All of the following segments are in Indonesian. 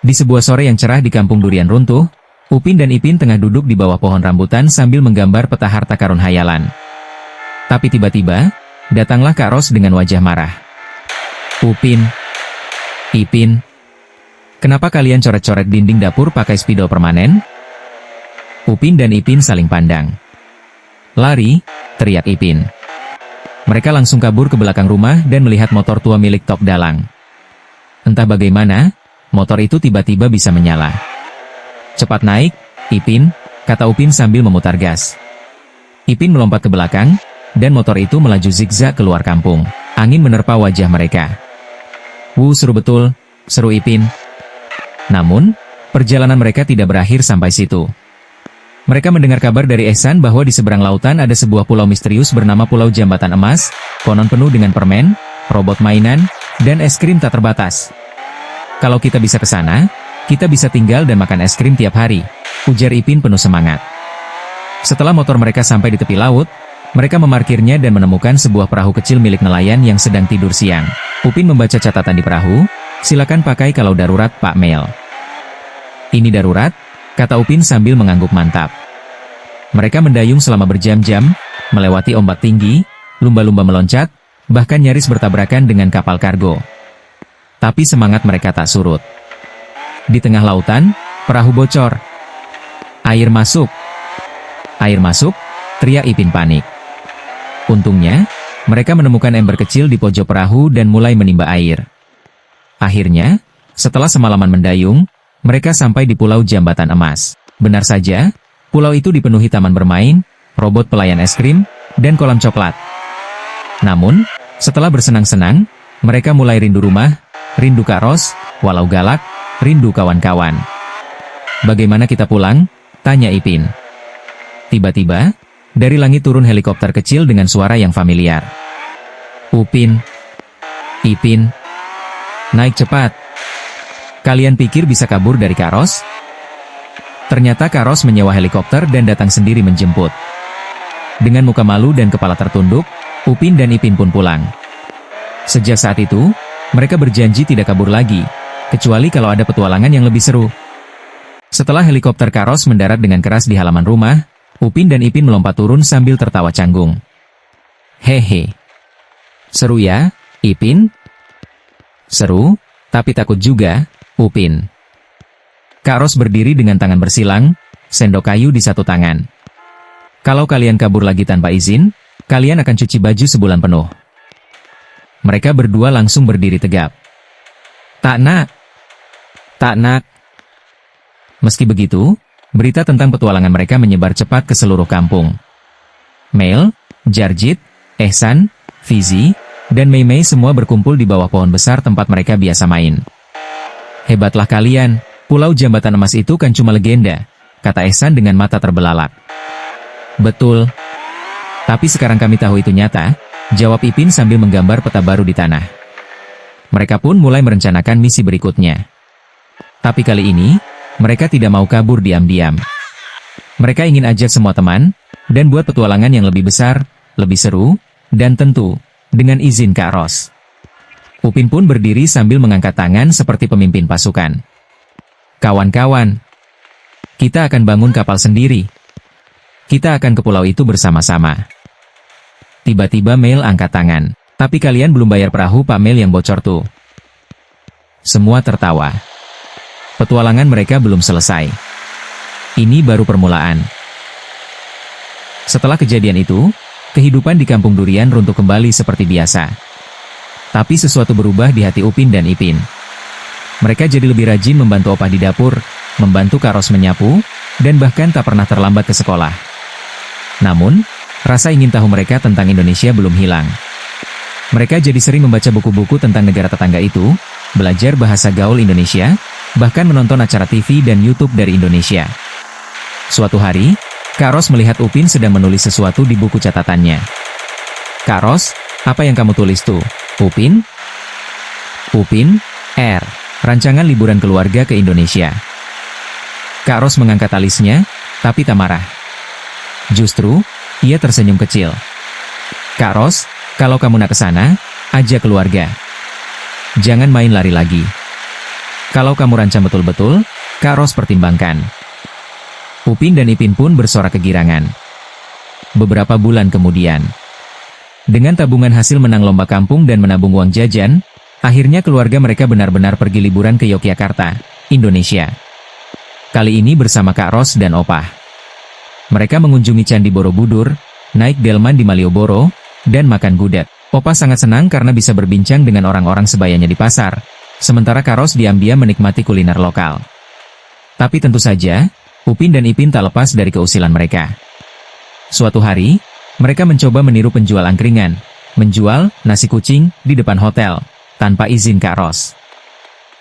Di sebuah sore yang cerah di kampung durian runtuh, Upin dan Ipin tengah duduk di bawah pohon rambutan sambil menggambar peta harta karun hayalan. Tapi tiba-tiba, datanglah Kak Ros dengan wajah marah. Upin, Ipin, kenapa kalian coret-coret dinding dapur pakai spidol permanen? Upin dan Ipin saling pandang. Lari, teriak Ipin. Mereka langsung kabur ke belakang rumah dan melihat motor tua milik Tok Dalang. Entah bagaimana, motor itu tiba-tiba bisa menyala. Cepat naik, Ipin, kata Upin sambil memutar gas. Ipin melompat ke belakang, dan motor itu melaju zigzag keluar kampung. Angin menerpa wajah mereka. Seru betul, seru Ipin. Namun, perjalanan mereka tidak berakhir sampai situ. Mereka mendengar kabar dari Ehsan bahwa di seberang lautan ada sebuah pulau misterius bernama Pulau Jambatan Emas, konon penuh dengan permen, robot mainan, dan es krim tak terbatas. Kalau kita bisa ke sana, kita bisa tinggal dan makan es krim tiap hari, ujar Ipin penuh semangat. Setelah motor mereka sampai di tepi laut, mereka memarkirnya dan menemukan sebuah perahu kecil milik nelayan yang sedang tidur siang. Upin membaca catatan di perahu, silakan pakai kalau darurat Pak Mel. Ini darurat, kata Upin sambil mengangguk mantap. Mereka mendayung selama berjam-jam, melewati ombak tinggi, lumba-lumba meloncat, bahkan nyaris bertabrakan dengan kapal kargo. Tapi semangat mereka tak surut. Di tengah lautan, perahu bocor. Air masuk. Air masuk, teriak Ipin panik. Untungnya, mereka menemukan ember kecil di pojok perahu dan mulai menimba air. Akhirnya, setelah semalaman mendayung, mereka sampai di Pulau Jambatan Emas. Benar saja, pulau itu dipenuhi taman bermain, robot pelayan es krim, dan kolam coklat. Namun, setelah bersenang-senang, mereka mulai rindu rumah, rindu Kak Ros, walau galak, rindu kawan-kawan. Bagaimana kita pulang? Tanya Ipin. Tiba-tiba, dari langit turun helikopter kecil dengan suara yang familiar. Upin, Ipin, naik cepat. Kalian pikir bisa kabur dari Kak Ros? Ternyata Kak Ros menyewa helikopter dan datang sendiri menjemput. Dengan muka malu dan kepala tertunduk, Upin dan Ipin pun pulang. Sejak saat itu, mereka berjanji tidak kabur lagi, kecuali kalau ada petualangan yang lebih seru. Setelah helikopter Kak Ros mendarat dengan keras di halaman rumah, Upin dan Ipin melompat turun sambil tertawa canggung. Hehe. Seru ya, Ipin? Seru, tapi takut juga, Upin. Kak Ros berdiri dengan tangan bersilang, sendok kayu di satu tangan. Kalau kalian kabur lagi tanpa izin, kalian akan cuci baju sebulan penuh. Mereka berdua langsung berdiri tegap. Tak nak. Tak nak. Meski begitu, berita tentang petualangan mereka menyebar cepat ke seluruh kampung. Mel, Jarjit, Ehsan, Fizi, dan Mei Mei semua berkumpul di bawah pohon besar tempat mereka biasa main. Hebatlah kalian, Pulau Jambatan Emas itu kan cuma legenda, kata Ehsan dengan mata terbelalak. Betul. Tapi sekarang kami tahu itu nyata, jawab Ipin sambil menggambar peta baru di tanah. Mereka pun mulai merencanakan misi berikutnya. Tapi kali ini, mereka tidak mau kabur diam-diam. Mereka ingin ajak semua teman, dan buat petualangan yang lebih besar, lebih seru, dan tentu, dengan izin Kak Ros. Upin pun berdiri sambil mengangkat tangan seperti pemimpin pasukan. Kawan-kawan, kita akan bangun kapal sendiri. Kita akan ke pulau itu bersama-sama. Tiba-tiba Mel angkat tangan. Tapi kalian belum bayar perahu Pak Mel yang bocor tuh. Semua tertawa. Petualangan mereka belum selesai. Ini baru permulaan. Setelah kejadian itu, kehidupan di kampung durian runtuh kembali seperti biasa. Tapi sesuatu berubah di hati Upin dan Ipin. Mereka jadi lebih rajin membantu opah di dapur, membantu Kak Ros menyapu, dan bahkan tak pernah terlambat ke sekolah. Namun, rasa ingin tahu mereka tentang Indonesia belum hilang. Mereka jadi sering membaca buku-buku tentang negara tetangga itu, belajar bahasa gaul Indonesia, bahkan menonton acara TV dan YouTube dari Indonesia. Suatu hari, Kak Ros melihat Upin sedang menulis sesuatu di buku catatannya. Kak Ros, apa yang kamu tulis tuh, Upin? Upin, rancangan liburan keluarga ke Indonesia. Kak Ros mengangkat alisnya, tapi tak marah. Justru, ia tersenyum kecil. Kak Ros, kalau kamu nak ke sana, ajak keluarga. Jangan main lari lagi. Kalau kamu rancang betul-betul, Kak Ros pertimbangkan. Upin dan Ipin pun bersorak kegirangan. Beberapa bulan kemudian, dengan tabungan hasil menang lomba kampung dan menabung uang jajan, akhirnya keluarga mereka benar-benar pergi liburan ke Yogyakarta, Indonesia. Kali ini bersama Kak Ros dan Opah. Mereka mengunjungi Candi Borobudur, naik delman di Malioboro, dan makan gudeg. Opah sangat senang karena bisa berbincang dengan orang-orang sebayanya di pasar, sementara Kak Ros diam-diam menikmati kuliner lokal. Tapi tentu saja, Upin dan Ipin tak lepas dari keusilan mereka. Suatu hari, mereka mencoba meniru penjual angkringan, menjual nasi kucing di depan hotel, tanpa izin Kak Ros.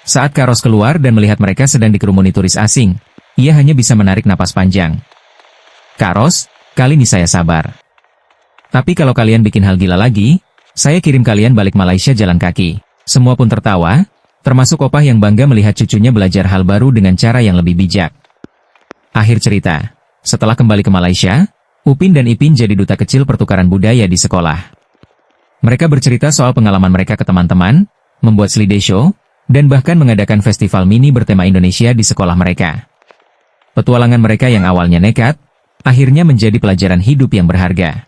Saat Kak Ros keluar dan melihat mereka sedang dikerumuni turis asing, ia hanya bisa menarik napas panjang. Kak Ros, kali ini saya sabar. Tapi kalau kalian bikin hal gila lagi, saya kirim kalian balik Malaysia jalan kaki. Semua pun tertawa, termasuk Opah yang bangga melihat cucunya belajar hal baru dengan cara yang lebih bijak. Akhir cerita, setelah kembali ke Malaysia, Upin dan Ipin jadi duta kecil pertukaran budaya di sekolah. Mereka bercerita soal pengalaman mereka ke teman-teman, membuat slideshow, dan bahkan mengadakan festival mini bertema Indonesia di sekolah mereka. Petualangan mereka yang awalnya nekat, akhirnya menjadi pelajaran hidup yang berharga.